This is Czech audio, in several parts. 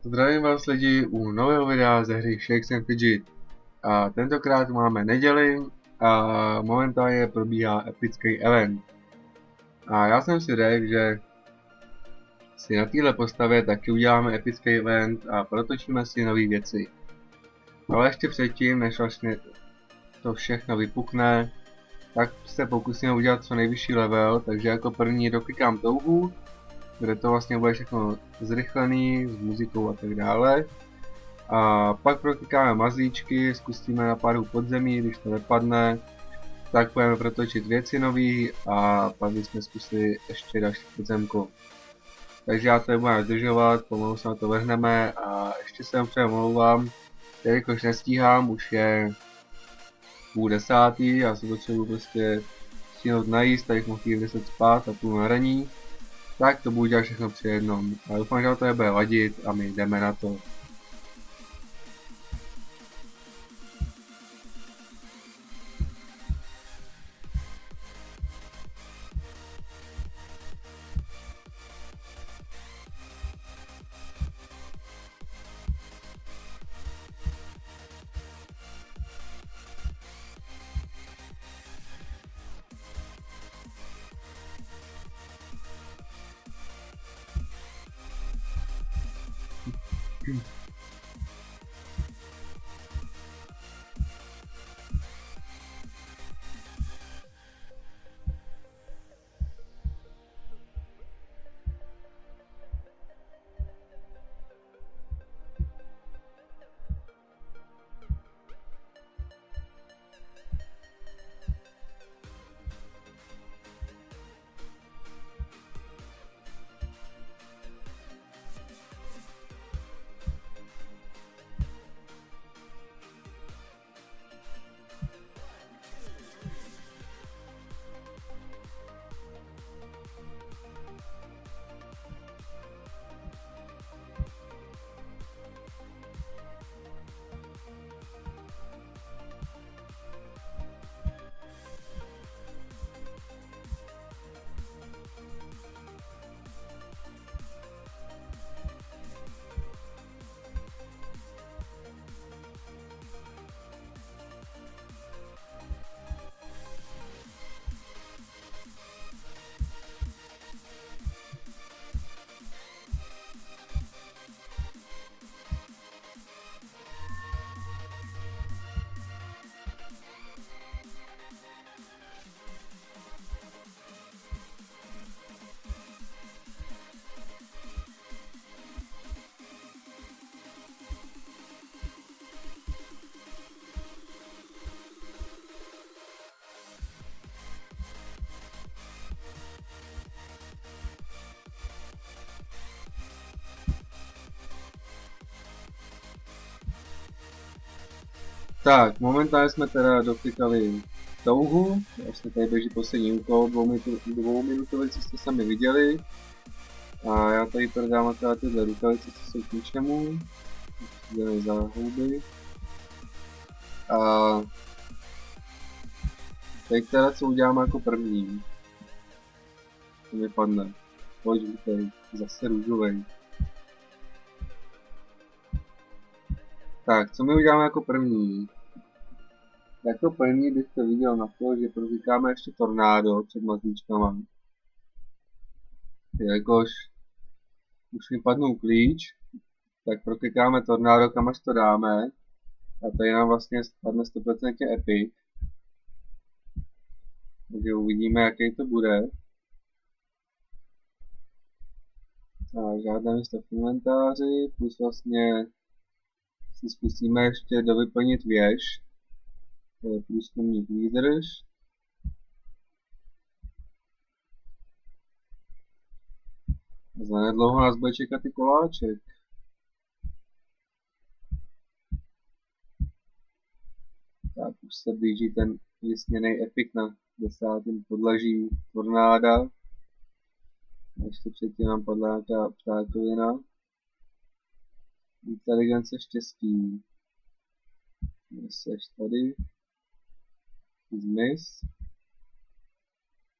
Zdravím vás lidi u nového videa ze hry Shakes and Fidget. A tentokrát máme neděli a momentálně probíhá epický event. A já jsem si řekl, že si na této postavě taky uděláme epický event a protočíme si nové věci. Ale ještě předtím, než vlastně to všechno vypukne, tak se pokusíme udělat co nejvyšší level, takže jako první doklikám touhu, kde to vlastně bude všechno zrychlený, s muzikou a tak dále. A pak proklikáme mazlíčky, zkusíme na pár podzemí, když to nepadne, tak budeme protočit věci nový a pak bychom zkusili ještě další podzemko. Takže já to budeme zdržovat, pomalu se na to vrhneme a ještě se omlouvám, jelikož nestíhám, už je 9:30, já se potřebuji prostě stihnout najíst, tady mohl jít 10 spát a půl na raní, tak to budu dělat všechno při jednom. A doufám, že to nebude vadit a my jdeme na to. Tak, momentálně jsme teda doklikali touhu, vlastně tady běží poslední úkol, dvouminutový, co jste sami viděli. A já tady prodám akorát tyhle rukavice, co jsou k ničemu, jdeme za houby. A teď teda co uděláme jako první, to mi padne, pojď žlutej, zase růžovej. Tak, co my uděláme jako první? Jako první byste viděl na to, že proklikáme ještě tornádo před mazlíčkama. Jelikož už mi padnul klíč, tak proklikáme tornádo, kam až to dáme. A tady nám vlastně spadne 100% epic. Takže uvidíme, jaký to bude. A žádné místo v inventáři, plus vlastně si zkusíme ještě dovyplnit věž. To je průzkumník výdrž. Za nedlouho nás bude čekat i koláček. Tak už se blíží ten vysněný epic na 10. podlaží tornáda. Ještě předtím nám padla nějaká ptákovina. Inteligence štěstí. Seš tady. Zmiz.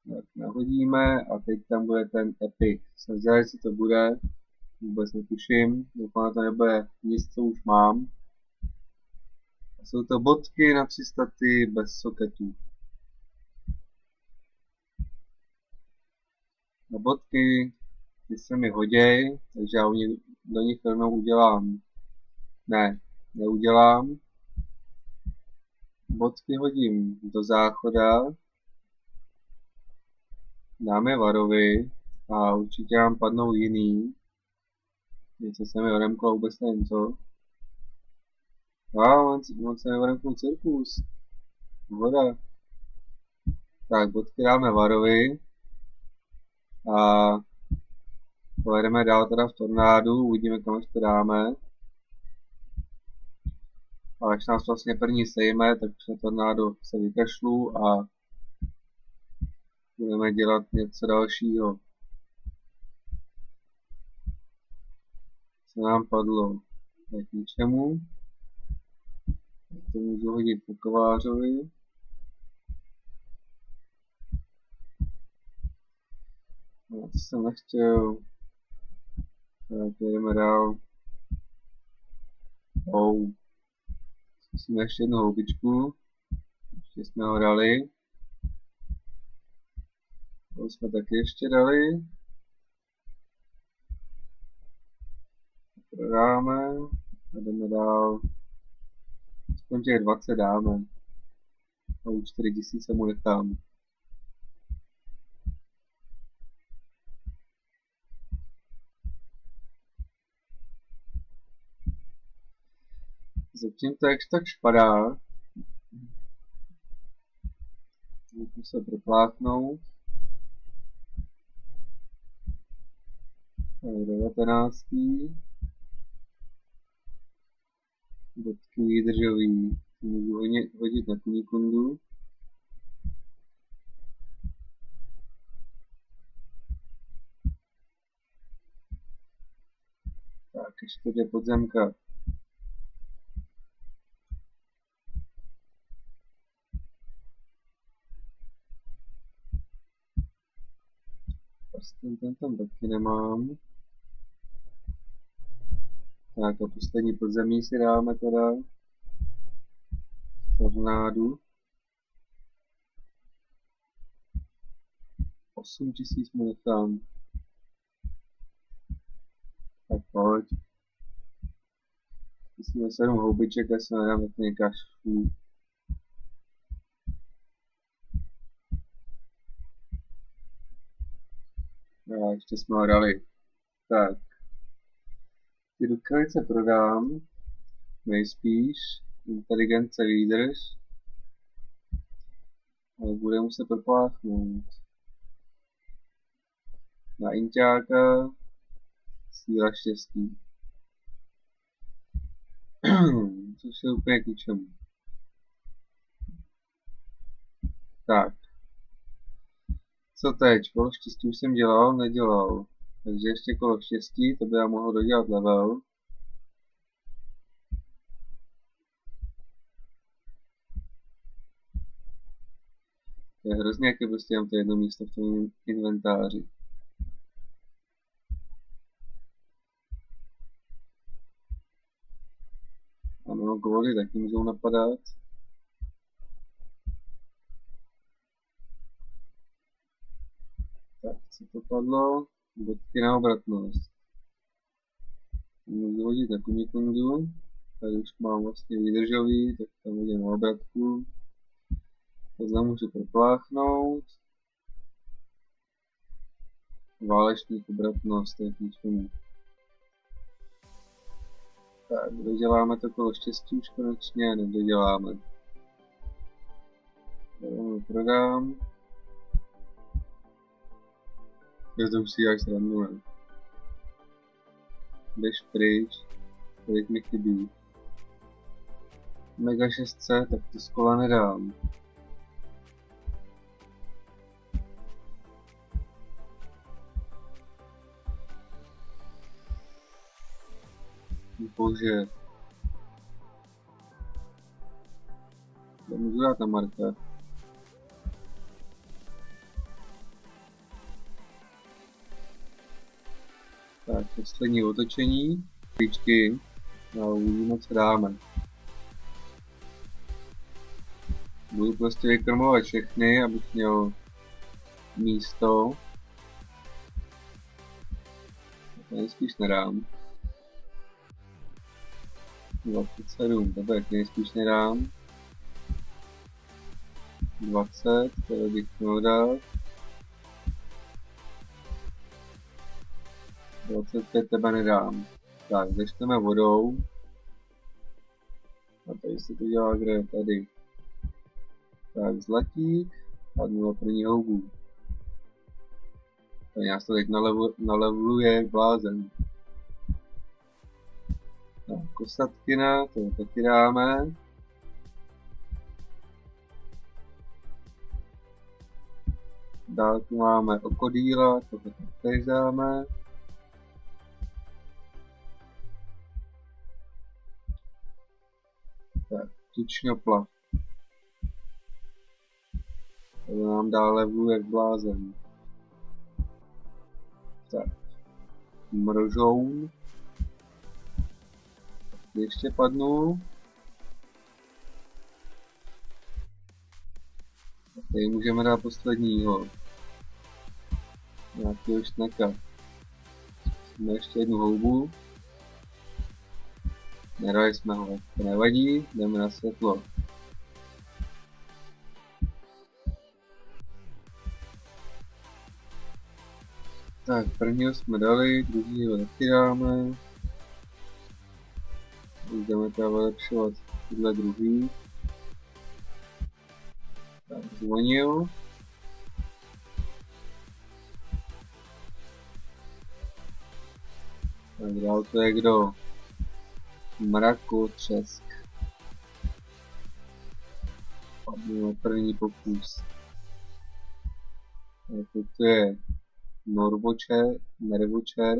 Tak nahodíme a teď tam bude ten epic. Jsem zvědavý, co to bude. Vůbec netuším, doufám, to nebude nic, co už mám. A jsou to bodky na 3 staty bez soketů. Na bodky, ty se mi hoděj, takže já do nich rovnou udělám. Ne, neudělám. Bodky hodím do záchoda. Dáme varovy a určitě vám padnou jiný. Něco se mi odemklo, vůbec nevím co. On se mi odemknul cirkus. Voda. Tak, bodky dáme varovy. A pojedeme dál teda v tornádu, uvidíme kam až to dáme. A až nás vlastně první sejme, tak na tornádu se vykašlu a budeme dělat něco dalšího. Co nám padlo? Tak k ničemu. To můžu hodit po kovářovi. No, to jsem nechtěl. Tak jdeme dál. Zkusíme ještě jednu houbičku. Ještě jsme ho dali. To jsme taky ještě dali. Prodáme a jdeme dál. Aspoň těch 20 dáme. A už 4000 mu nechám. Zatím to jakž tak špadá. Můžu se propláchnout. 19. Bodky výdržový. Můžu hodit na kunikundu. Tak, ještě jde podzemka. Ten tam taky nemám. Tak a poslední podzemí si dáme teda. Tornádu. 8000 mu nechám. Tak pojď. Musíme 7 houbiček a se nedám tak někašů. A ještě jsme ho dali. Tak. Ty rukavice prodám. Nejspíš. Inteligence výdrž. Ale bude muset propláchnout. Na inťáka. Síla štěstí. Což je úplně k ničemu. Tak. Co teď? Kolo štěstí už jsem dělal? Nedělal. Takže ještě kolo štěstí, to by já mohl dodělat level. To je hrozně, jak je prostě mám to jedno místo v tom inventáři. Ano, góly taky můžou napadat. Tak, co to padlo? Bodky na obratnost. Můžu hodit na kunikundu. Tady už mám vlastně výdržový, tak tam hodím na obratku. Tohle můžu propláchnout. Válečník obratnost, to je k ničemu. Tak, doděláme to kolo štěstí už konečně, nedoděláme. Tady prodám. To už si až srandujem. Běž pryč, kolik mi chybí. Mega 600, tak to z kola nedám. Bože. To můžu dát na Marka. Tak, poslední otočení. Klíčky. No, uvidíme, co dáme. Budu prostě vykrmovat všechny, abych měl místo. Nejspíš nedám. 27, to tak nejspíš nedám. 20, to bych měl dát. 25 tebe nedám. Tak, začneme vodou. A tady se to dělá, kde je tady. Tak, zlatík. Padnu na první houbu. Tak já se teď nalevluje blázen. Tak, kosatkina, to taky dáme. Dál tu máme okodýla, to taky dáme. Tak, tučňoplav. To nám dá levluje blázen. Tak, mrožoun. Ještě padnu. Tady můžeme dát posledního. Nějakého šneka. Jsme ještě jednu houbu. Nedali jsme ho. To nevadí, jdeme na světlo. Tak, prvního jsme dali, druhýho taky dáme. Jdeme teda vylepšovat tyhle druhý. Tak, zvonil. Tak dál to je kdo? Mrakotřesk. Padnu na první pokus. Tak to je Nervočer.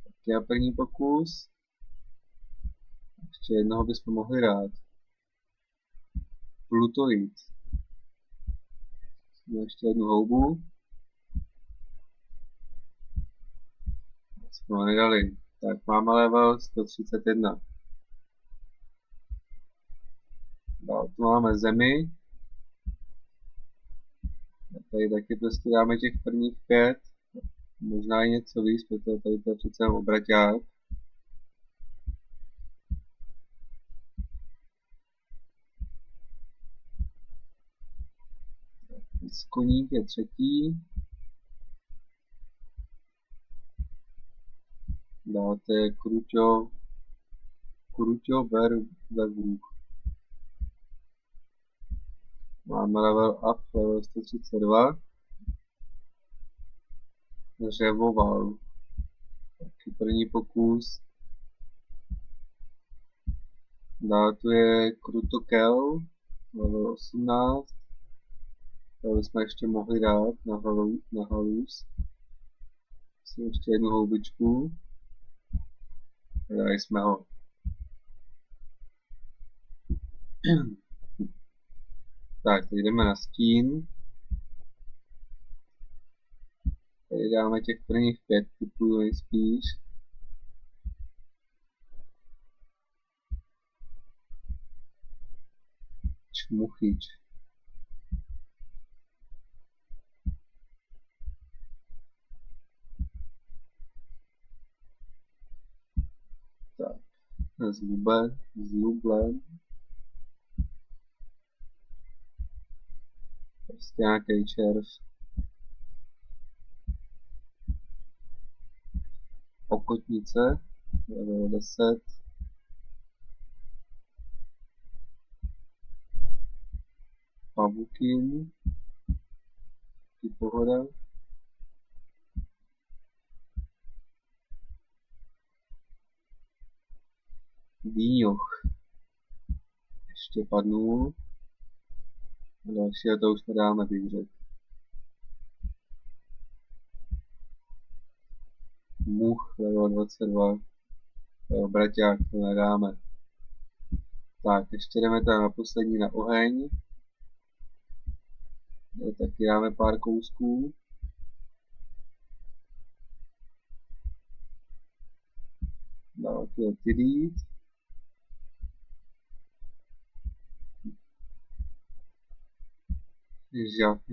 Taky na první pokus. Ještě jednoho bychom mohli dát. Plutoid. Ještě jednu houbu. Jsme ho nedali. Tak máme level 131. Dál tu máme zemi. A tady taky prostě dáme těch prvních 5. Možná i něco víc, protože tady to je přece obraťák. Koník je třetí. Dál to je Kruťo Vervruch. Máme level up, level 132. Řevoval. Taky první pokus. Dál tu je Krutokel, level 18. To bychom ještě mohli dát na halus. Ještě jednu houbičku. Dali jsme ho. Tak, teď jdeme na stín. Tady dáme těch prvních 5 typů nejspíš. Čmuchyč. Tak, zlublen. Prostě nějaký červ. Okotnice, level 10. Pavukin. Taky pohoda. Dýňoch. Ještě padnul. A další to už nedáme vyhřet. Much, level 22. Jo, braťák, to nedáme. Tak, ještě jdeme tady na poslední na oheň. Taky dáme pár kousků. Tidít.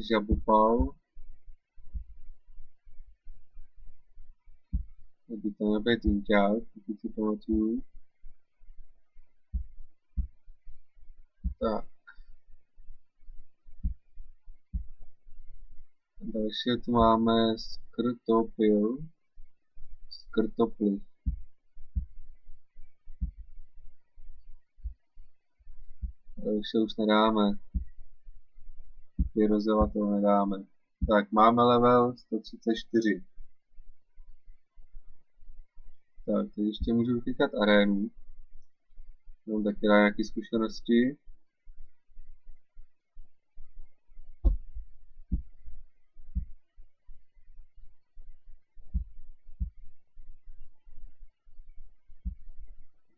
Žabopal. Aby to měl být inťák, pokud si pamatuju. Tak. Další tu máme skrtopil. Skrtoply. Další už nedáme. Pyrozela to nedáme. Tak, máme level 134. Tak, teď ještě můžu vypíkat arénu. Mám taky nějaké zkušenosti.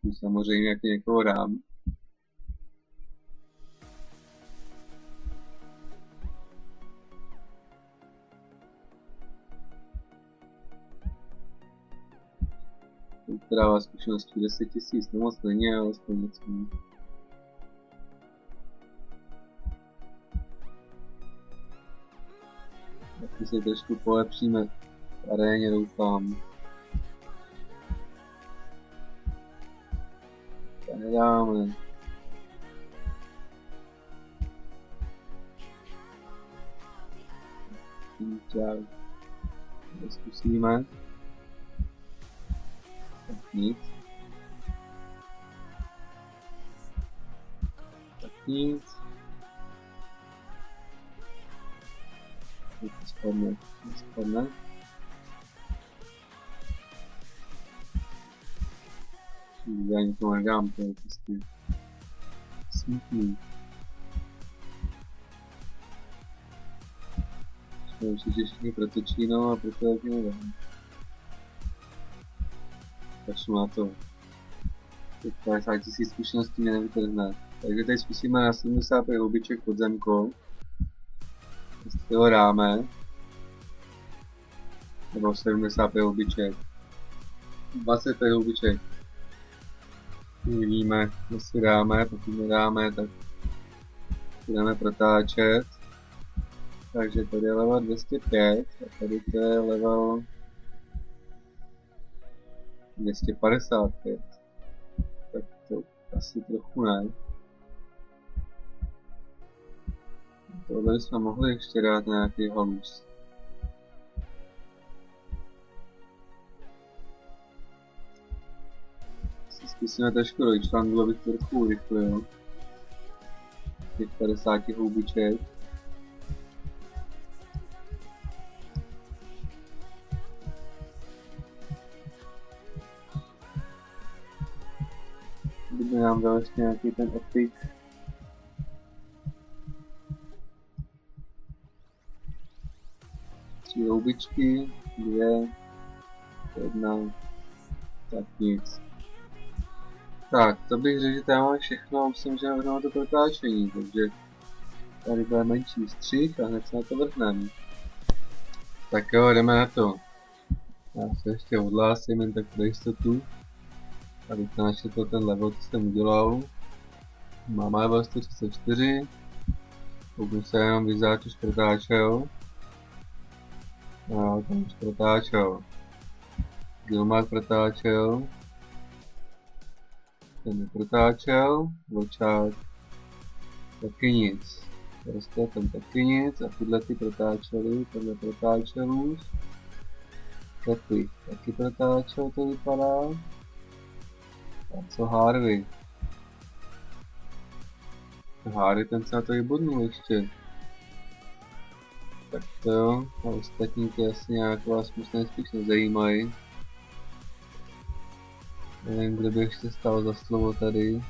Tu samozřejmě jak někoho dám. Která má zkušenosti 10 000, no moc není, ale aspoň něco. Taky se trošku polepšíme v aréně, doufám. To nedáme. To zkusíme. Tak nic. Tak nic. To spadne. Nespadne. Já nikomu nedám, to je prostě smutný. Určitě všichni protočí, no a proto taky nedám. Kašlu na to. Těch 50 000 zkušeností mě nevytrhne. Takže tady zkusíme na 75 houbiček pod zemkou. Jestli ho dáme. Nebo 75 houbiček. 25 houbiček. Uvidíme, jestli dáme, pokud nedáme, tak budeme protáčet. Takže tady je level 205 a tady to je level 255. Tak to asi trochu ne. Tohle bychom mohli ještě dát nějaký halus. Zkusíme trošku dojčlangu, abych to trochu urychlil. Těch 50 houbiček. Kdyby nám dal ještě nějaký ten epic. Tři houbičky, 2, 1, tak nic. Tak, to bych řekl, že tady máme všechno, myslím, že na to protáčení, takže tady bude menší střih a hned se na to vrhneme. Tak jo, jdeme na to. Já se ještě odhlásím jen tak pro jistotu, abych našetl ten level, co jsem udělal. Máme level 134, pokud se jenom vyzáč už protáčel. No, tam už protáčel. Gilmark protáčel. Ten neprotáčel, Vlčák taky nic. Prostě ten taky nic a tyhle ty protáčely, tenhle protáčel už. Teplý taky protáčel, to vypadá. A co Harvey? Harvey ten se na to vybodnul ještě. Tak to jo, a ostatní to asi nějak vás možná spíš nezajímají. Nevím, kdo by ještě stál za slovo tady.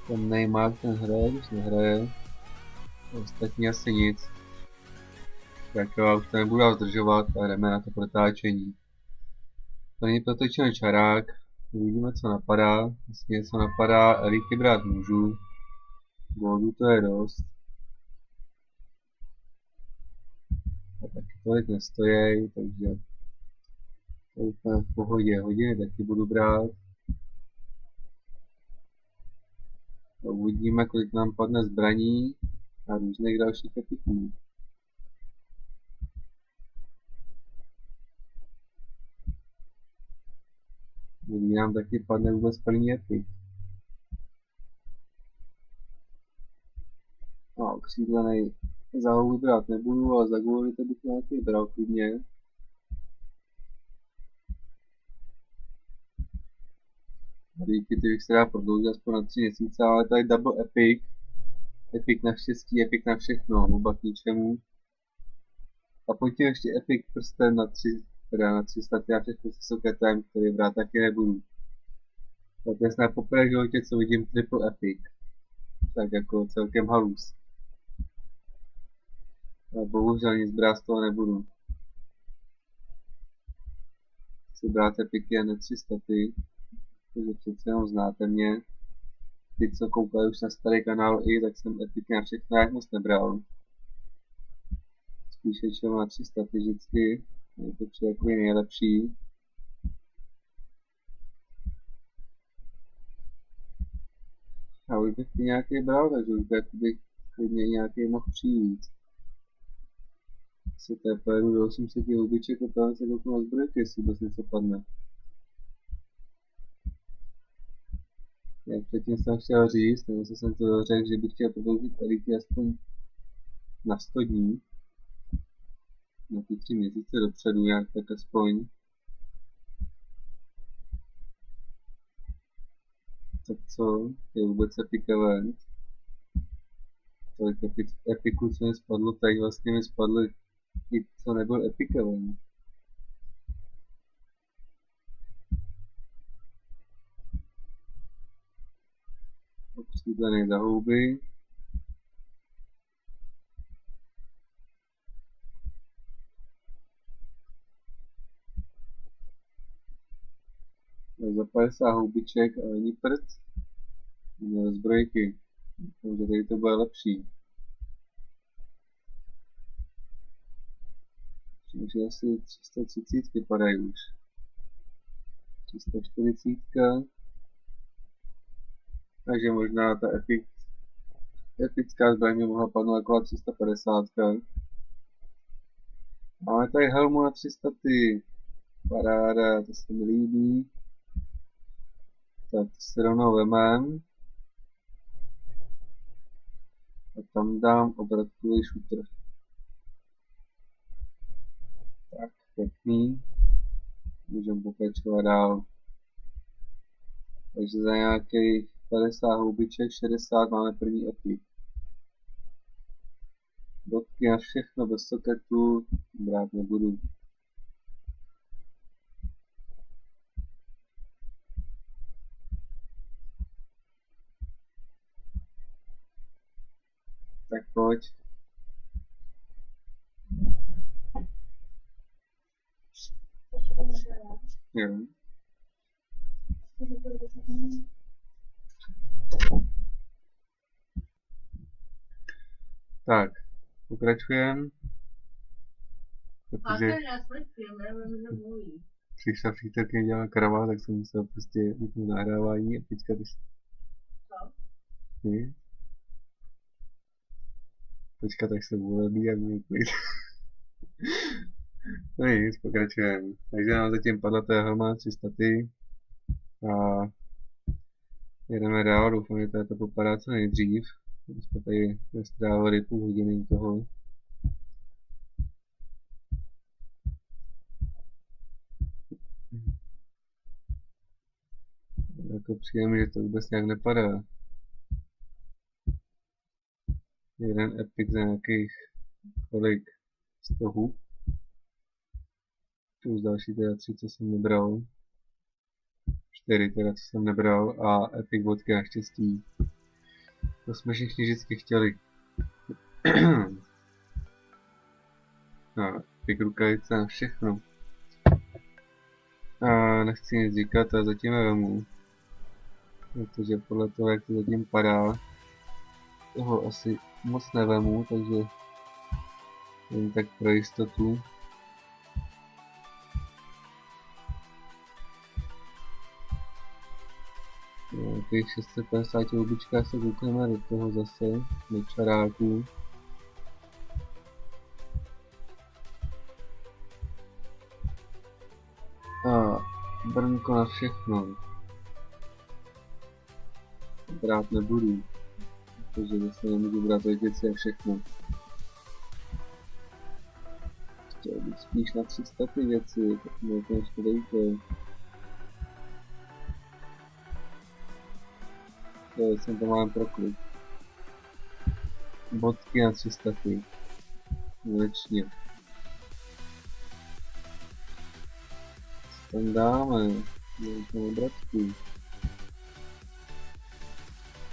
Ten Neymar, ten hraje, když nehraje. Ostatní asi nic. Tak jo, já už to nebudu zdržovat a jdeme na to protáčení. První protočený čarák. Uvidíme, co napadá. Jestli něco napadá, elíky brát můžu. Goldů to je dost. A taky tolik nestojí, takže To je úplně v pohodě. Hodiny taky budu brát. A uvidíme, kolik nám padne zbraní a různých dalších epiků. Někdy nám taky padne vůbec první epik. A okřídlenej za houby brát nebudu, ale za góly to bych nějaký bral klidně. Díky ty bych se dá prodloužit aspoň na 3 měsíce, ale tady double epic. Epic na štěstí, epic na všechno, oba k ničemu. A potom ještě epic prsten na 3, teda na 3 staty a všechno se soketem, který brát taky nebudu. To je snad poprvé v životě, co vidím triple epic. Tak jako celkem halus. Ale bohužel nic brát z toho nebudu. Chci brát epiky jen na 3 staty. Takže přece jenom znáte mě. Ty, co koukají už na starý kanál i, tak jsem epiky na všechno jak moc nebral. Spíše šel na 3 staty vždycky. Je to přijde jako nejlepší. A už bych ty nějaký bral, takže už bych klidně nějaký mohl přijít. Si pojedu do 800 houbiček a tam se kouknu na zbrojky, jestli vůbec něco padne. Jak předtím jsem chtěl říct, nebo jsem to řekl, že bych chtěl prodloužit elity aspoň na 100 dní. Na ty 3 měsíce dopředu, jak tak aspoň. Tak co? Je vůbec epic event. Tolik epiků, co mi spadlo, tak vlastně mi spadly i co nebyl epic event. Okřídlený za houby. Za 50 houbiček a ani prd. Měl zbrojky. Takže tady to bude lepší. Takže asi 330 vypadají už. 340. Takže možná ta epická zbraň mi mohla padnout jako 350. Máme tady helmu na 300. Paráda, to se mi líbí. Tak to si rovnou vemem. A tam dám obratkový šutr. Tak, pěkný. Můžeme pokračovat dál. Takže za nějakých 50 houbiček, 60 máme první epic. Dotky na všechno bez soketu brát nebudu. Tak pojď. Jo. Tak, pokračujeme. Protože přišla přítelkyně dělala krava, tak jsem musel prostě jít na nahrávání a teďka ty... Nic. Počkat, tak se uvolí a budu klid. No nic, pokračujeme. Takže nám zatím padla ta helma 300 a jedeme dál, doufám, že to popadá co nejdřív. Jsme tady nestrávili půl hodiny toho. Jako příjemný, že to vůbec nějak nepadá. Jeden epic za nějakých kolik 100 hub. Plus další teda 3, co jsem nebral. 4 teda, co jsem nebral a epic vodky naštěstí. To jsme všichni vždycky chtěli. No, epic rukavice na všechno. A nechci nic říkat a zatím je vemu. Protože podle toho, jak to zatím padá, toho asi moc nevemu, takže jen tak pro jistotu. těch 650 houbičkách se koukneme do toho zase, do čaráků. A brnko na všechno. Brát nebudu, protože zase nemůžu brát věci a všechno. Chtěl bych spíš na 300 ty věci, tak mi to ještě dejte. To jsem to mám proklik. Bodky na 300 ty. Konečně. Co tam dáme? Nějakou obratku.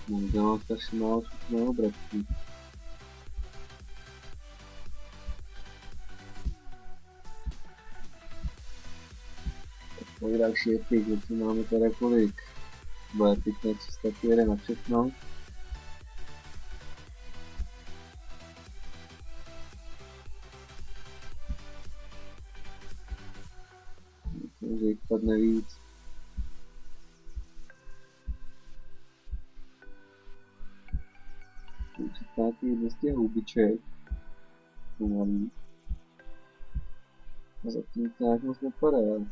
Mám strašně málo na obratku. Tak další epik, co máme tady kolik? Bude epik na 300 ty jede na všechno. Takže jich padne víc. Nějaký 200 houbiček. Pomalý. A zatím to nějak moc nepadá.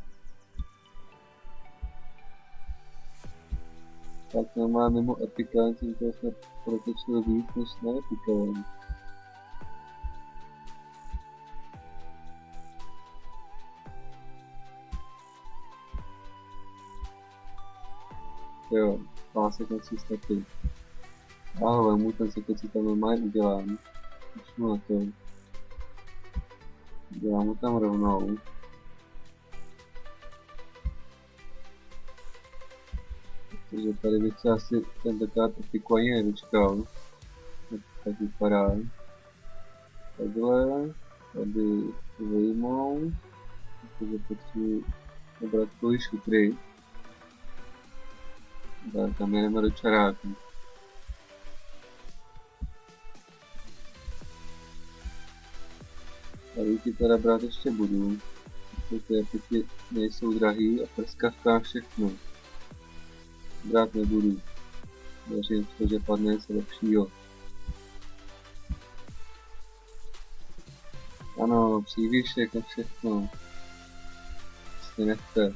Tak normálně mimo epika, tím to snad protečilo víc než na epika. Jo, pásek na 300 ty. Ahoj, můj ten sekec si tam normálně udělám. Počnu na to. Dělám ho tam rovnou. Protože tady bych se asi tentokrát epiku ani nedočkal. Tak vypadá. Takhle. Tady vyjmou. Protože potřebuji obratkový šutry. Tak tam jdeme do čaráku. Tady ti teda brát ještě budu. Ty epiky nejsou drahý a prskavka všechno. Brát nebudu. Věřím v to, že padne něco lepšího. Ano, přívěšek a všechno. Prostě nechte.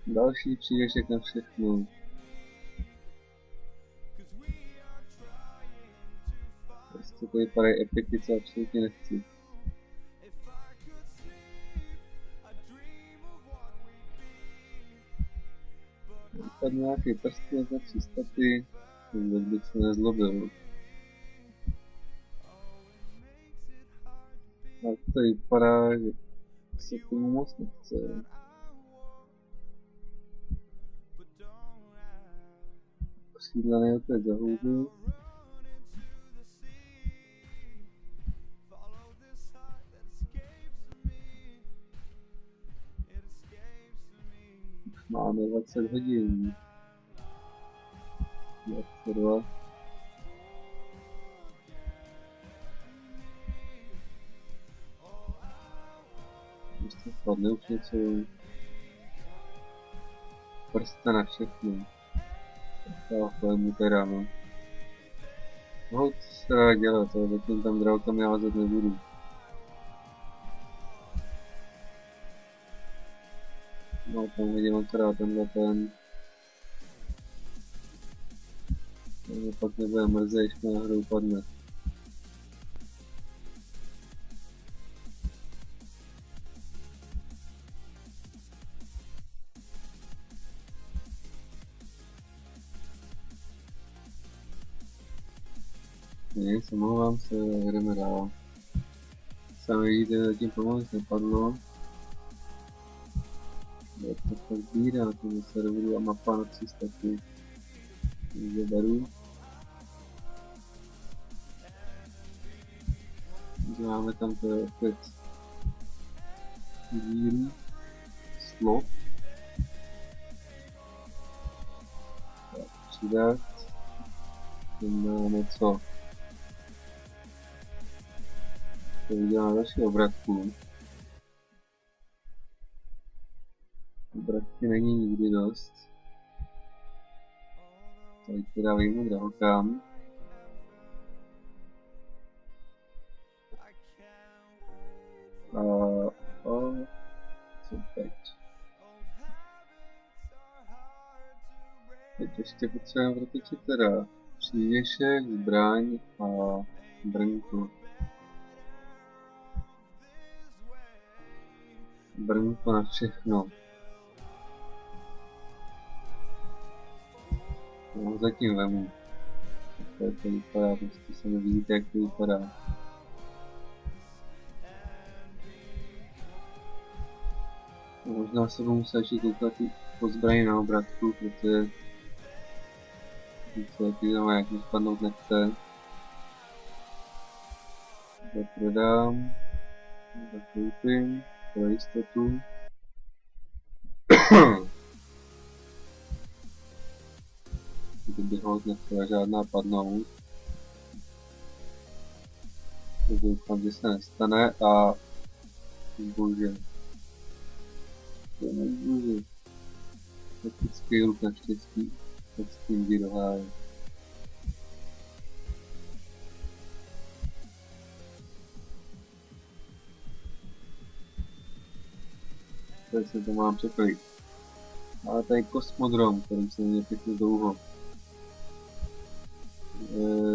Další přívěšek na všechno. Prostě to vypadají epiky, co absolutně nechci. Tady nějaký prstě za 300 ty, vůbec bych se nezlobil. Tak to vypadá, že se tomu moc nechce. Osídlený opět za houby. Už máme 20 hodin. 22. Ještě spadne už něco. Prsta na všechno. Tak mu teda no. No co se dá dělat, ale zatím tam draukami házet nebudu. No tam vidím akorát tenhle ten. Mě pak nebude mrzet, když mi náhodou padne. Nic, omlouvám se, jdeme dál. Sami vidíte, zatím pomalu nic nepadlo. Je to tak bíra na tom serveru a mapa na 300 ty. Takže beru. Děláme tam to opět díry, slot. Tak přidat. Máme co? To uděláme další obratku. Obratky není nikdy dost. Tady teda vyjmu drahokam. Co teď? Teď ještě potřebujeme protočit teda přívěšek, zbraň a brnku. Brnku na všechno. No, zatím vemu. To vypadá, prostě se nevidíte, jak to vypadá. Možná se budu muset ještě koukat po zbraní na obratku, protože více jaký tam jak mi spadnout nechce. To prodám, to koupím, pro jistotu. Kdyby ho nechtěla žádná padnout. Doufám, že se nestane a bože. To nemůže. Taktický luk naštěstí, tak s tím jde do háje. Tady se to mám překlid. Ale tady kosmodrom, který se mě pěkně dlouho.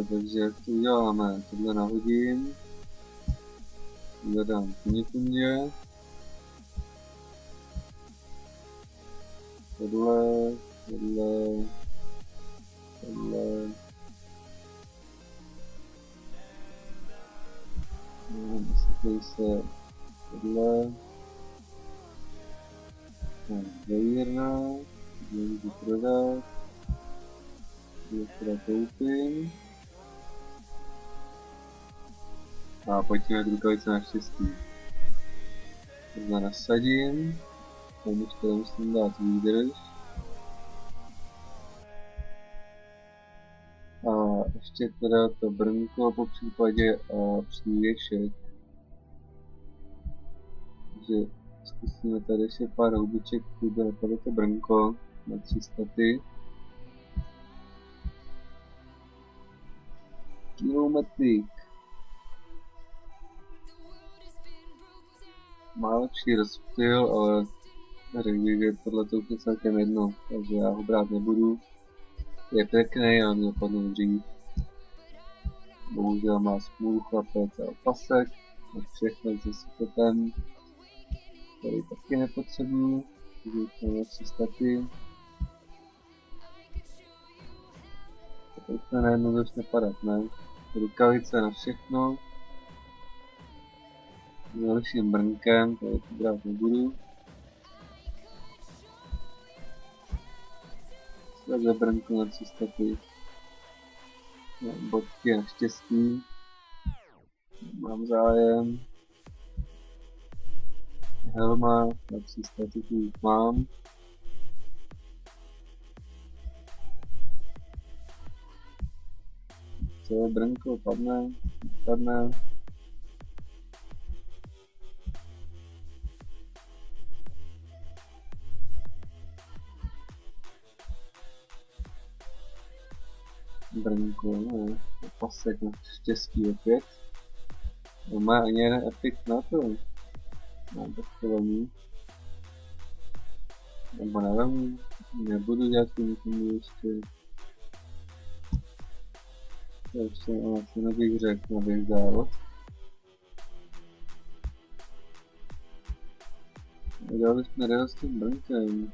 Takže jak to uděláme? Tohle nahodím. Zadám kuně. Tohle. Vysvětlí se tohle. Vejírna. Můžu prodat. Já teda koupím. A pojďme k rukavice naštěstí. Tohle nasadím. Tomu teda musím dát výdrž. A ještě teda to brnko po případě a přívěšek. Takže zkusíme tady ještě pár houbiček, bude tady to brnko na 300 ty. Kilometrik. Má lepší rozptyl, ale řekl bych, že tohle to už je celkem jedno, takže já ho brát nebudu. Je pěkný, ale mě padne dřív. Bohužel má smůlu chlapec a opasek, a všechno se supetem. Tady taky nepotřebuji, takže už máme 300 ty. Teď se najednou začne padat, ne? Rukavice na všechno. S dalším brnkem, to brát nebudu. Své brnku na 300 ty. Bodky naštěstí. Mám zájem. Helma na 300 ty už mám. Co brnko padne? Padne. Brnko, no, pasek na štěstí opět. Nemá ani jeden efekt na to. Mám tak to velmi. Nebo nevím, nebudu dělat nikomu ještě. To ještě asi nebych řekl na běh závod. Udělali jsme real s tím brnkem.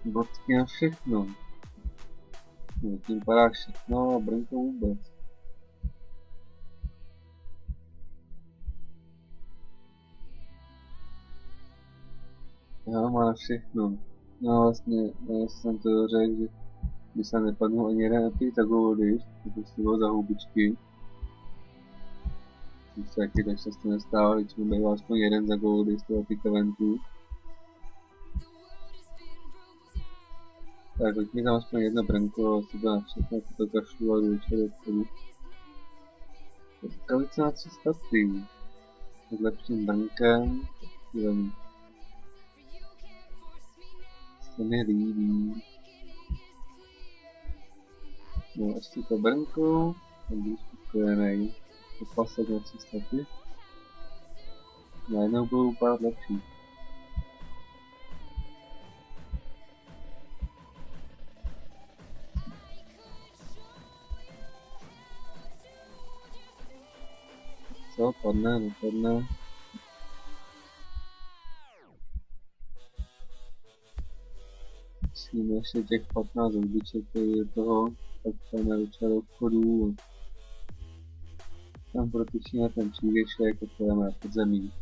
Bodky na všechno. Tím padá všechno a brnko vůbec. Já má všechno. No vlastně, já jsem to řekl, že když se nepadnul ani jeden epic, tak ho odjížd, to bylo za houbičky. Už se taky tak často nestává, většinou bývá aspoň jeden za goldy z toho těch eventů. Tak hoď mi tam aspoň jedno brnko, asi to na všechno to kašlu a jdu do obchodu. Rukavice na 3 staty. S lepším brnkem. Se mi líbí. No ještě to brnko. A budu spokojenej. Popasek na 3 staty. Najednou budou vypadat lepší. Co? Padne, nepadne. Musíme ještě těch 15 houbiček, který je toho, tak tam je do obchodů. Tam protočíme ten přívěšek a půjdeme na podzemí.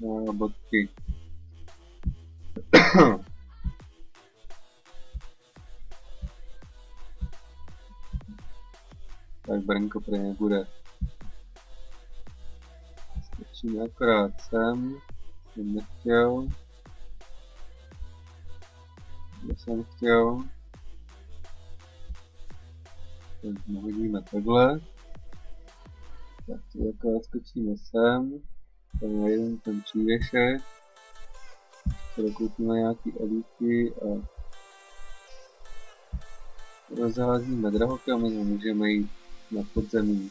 No, bodky. Tak brnko pro ně bude. Skočíme akorát sem. Jsem nechtěl. Kde jsem chtěl. Tak hodíme takhle. Tak to akorát skočíme sem. Tam je jeden ten přívěšek. Ještě dokoupíme nějaký elíky a rozházíme drahokamy a můžeme jít na podzemí.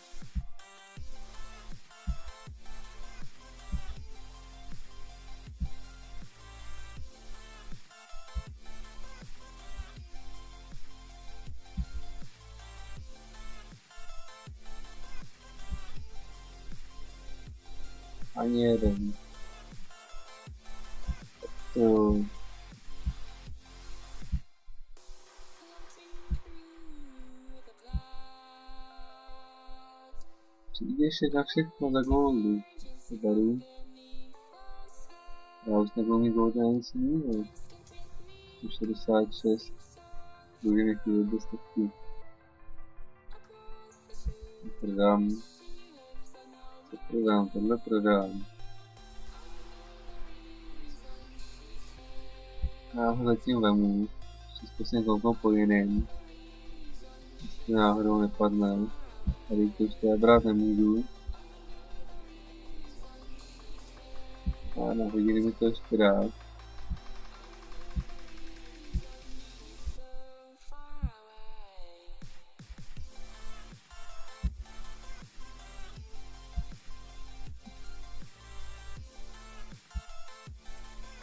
Ani jeden. To... Přívěšek na všechno za goldy. To beru. Já už nebudu mít goldy na nic jiného. 166. Bude mi chvíli do stovky. Prodám. Co prodám? Tohle prodám. Já ho zatím vemu. Zkusím kouknout po jiným. Jestli náhodou nepadne. Tady to už teda brát nemůžu. A na hodiny mi to ještě dát.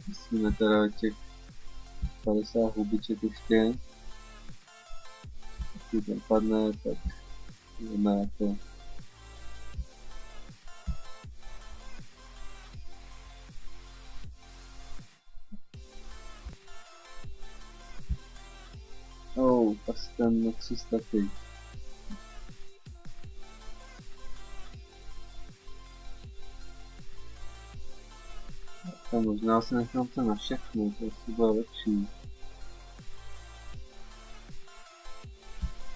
Musíme teda těch 50 hubiček ještě. Když to padne, tak jdeme na to. Pasten na 3 staty. A možná se nechám to na všechno, to asi bylo lepší.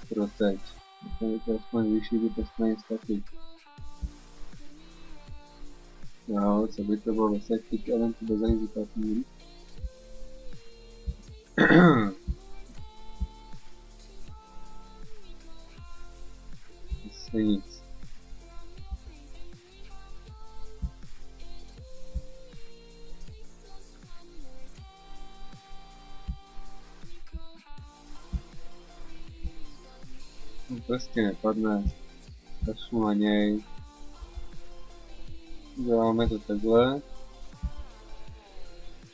Pro teď. Nechám to aspoň vyšší ty pastné staty. No, co by to bylo vlastně těch eventů bez ani zůstatní. Asi nic. No, prostě nepadne. Kašlu na něj. Děláme to takhle.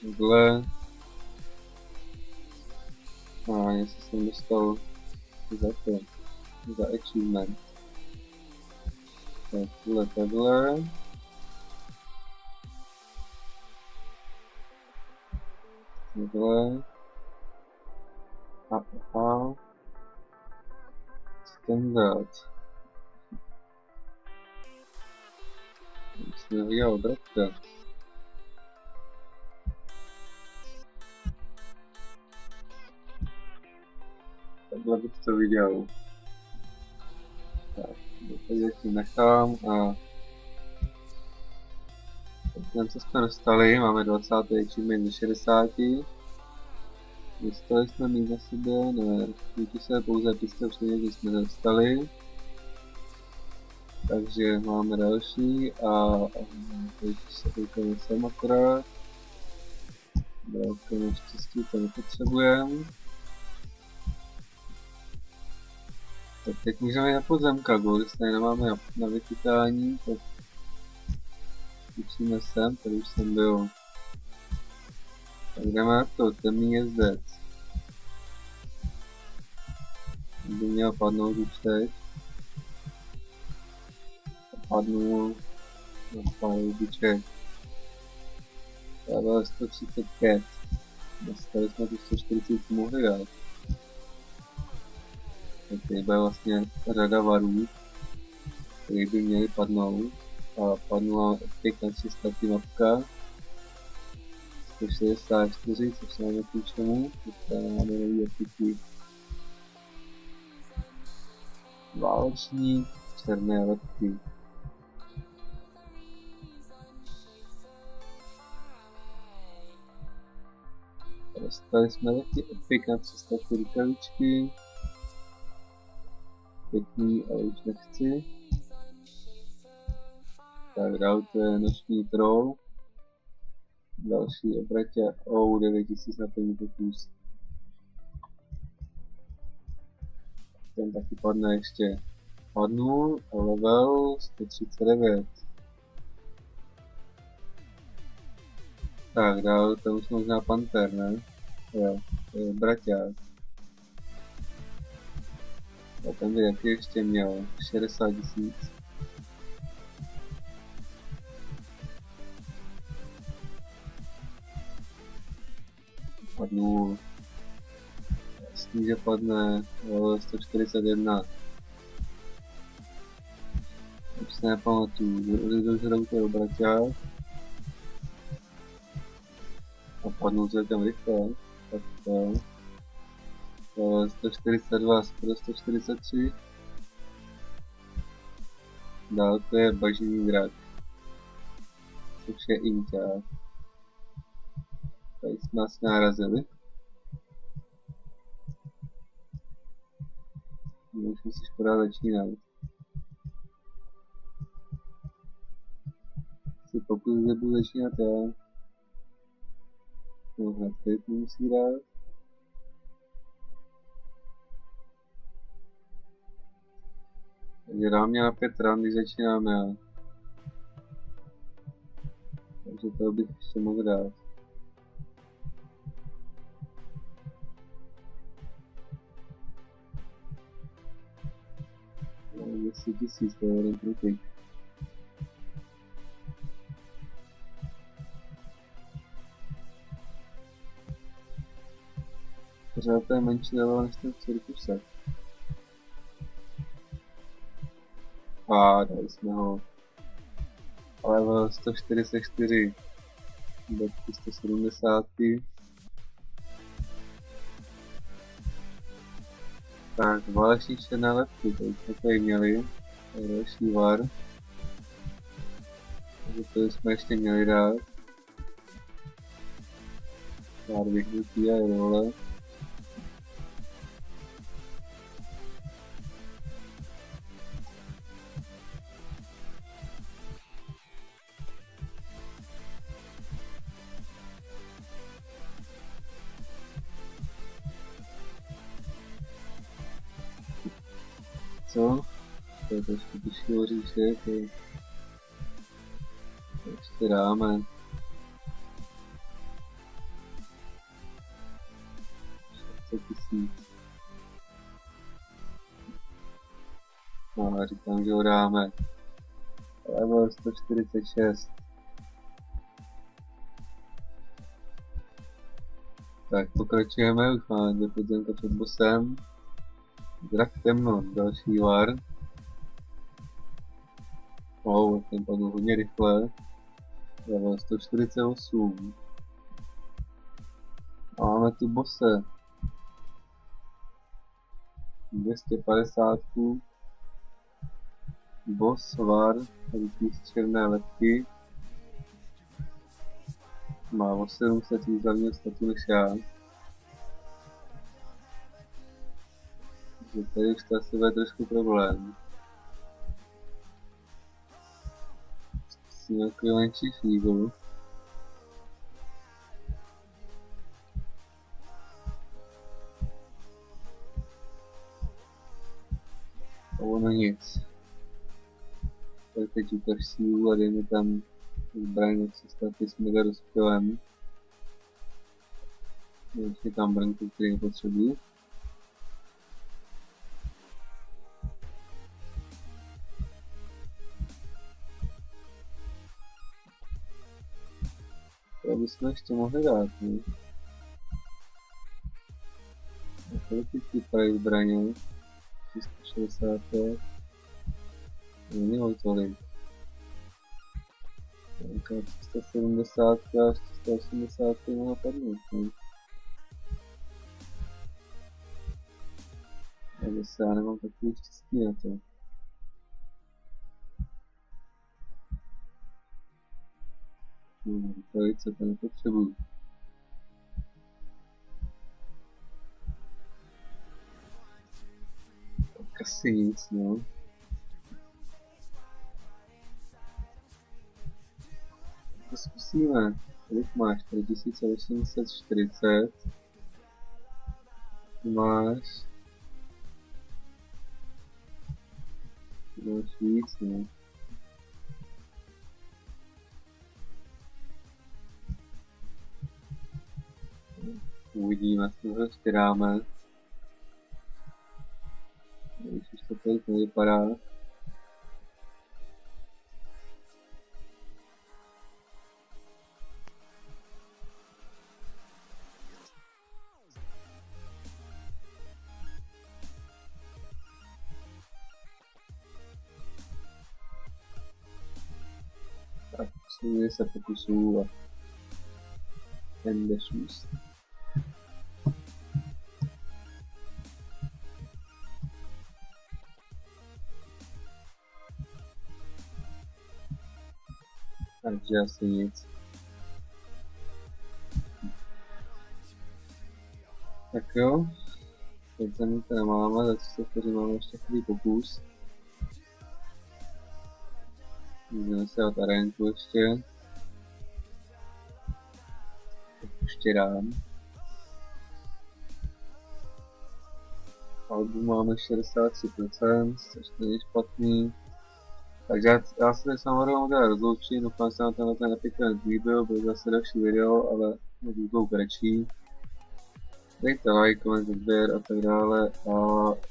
Takhle. A jestli jsem dostal za to. Za achievement. Tak tohle takhle. Takhle. A. Standard. Musíme vydělat bratka. abych to viděl. Tak, teď ještě nechám a ten, co jsme dostali, máme 20. achievement ze 60. Dostali jsme mít za sebe, ne, díky se pouze epické předměty jsme dostali. Takže máme další a teď se koukám sem akorát. Dálka naštěstí to nepotřebujeme. Tak teď můžeme jít na podzemka, když tady nemáme na vychytání, tak učíme sem, tady už jsem byl. Tak jdeme na to, temný jezdec. By měl padnout už teď. Padnul na pár ubiček. Dále 135. Dostali jsme tu 140 mohli dát. Tak tady bude vlastně řada varů, které by měly padnout. A padnula pěkná 300 mapka. 164, což máme k čemu. Teď máme nový epiky. Válečník, černé lepky. Dostali jsme taky epic na 304 rukavičky. Pěkný, ale už nechci. Tak dál to je noční troll. Další obratě o 9000 na první pokus. Ten taky padne ještě. Padnul a level 139. Tak dál, to už možná panter, ne? Jo, to je braťák. A ten by jaký ještě měl? 60 000. Padnul. Jasný, že padne 141. Už se nepamatuju, dožrou to braťák. A padnul celkem rychle. Tak to. 142, skoro 143. Dál to je bažní drak. Což je inťák. Tady jsme asi narazili. Už musíš pořád začínat. Si pokud nebudu začínat já. No hned tady to musí dát. Takže dám mě na 5 ran, když začínáme já. Takže to bych ještě mohl dát. No, 200 000, to je jeden kritik. Pořád to je menší level než ten cirkusek. A dali jsme ho. Level 144. Do 170. Tak, váleční černé lepky, to už jsme tady měli. To je další var. Takže to jsme ještě měli dát. Pár vyhnutí a role. Co? To je trošku těžký oříšek, to ještě dáme. 600 000. No a říkám, že ho dáme. Level 146. Tak pokračujeme, už máme 2 podzemka před bossem. Drak temno, další var. Ten padl hodně rychle. Level 148. A máme tu bosse. 250. Boss var, ruky z černé lepky. Má o 700 víc hlavního statu než já. Takže tady už to asi bude trošku problém. Zkusím nějaký menší fígl. A ono nic. Tak teď ukaž sílu a dej mi tam zbraň 300 s mega rozpělem. Ještě tam brnku, který nepotřebuji. To bychom ještě mohli dát, ne? A kolik ty vypadají zbraně? 365. Není ho tolik. Nějaká 370 až 380 mohla padnout, ne? A zase já nemám takový štěstí na to. Rukavice to nepotřebuji. Tak asi nic, no. To zkusíme. Kolik máš? 4840. Máš víc, no. Uvidíme, co to ještě dáme. Když už to tady nevypadá. Tak, musím se pokusu a ten jde šust. Takže asi nic. Tak jo, teď za ní to nemáme, za 30 vteřin máme ještě chvíli pokus. Můžeme si dát arénku ještě. Tak ještě dám. Album máme 63%, což není špatný. Takže já se teď samozřejmě teda rozloučím, doufám, že se vám tenhle epik líbil, byl zase další video, ale nebudu kratší. Dejte like, koment, odběr a tak dále a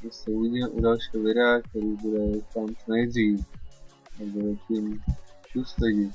se uvidíme u dalšího videa, který bude tam nejdřív. Takže tím čus lidi.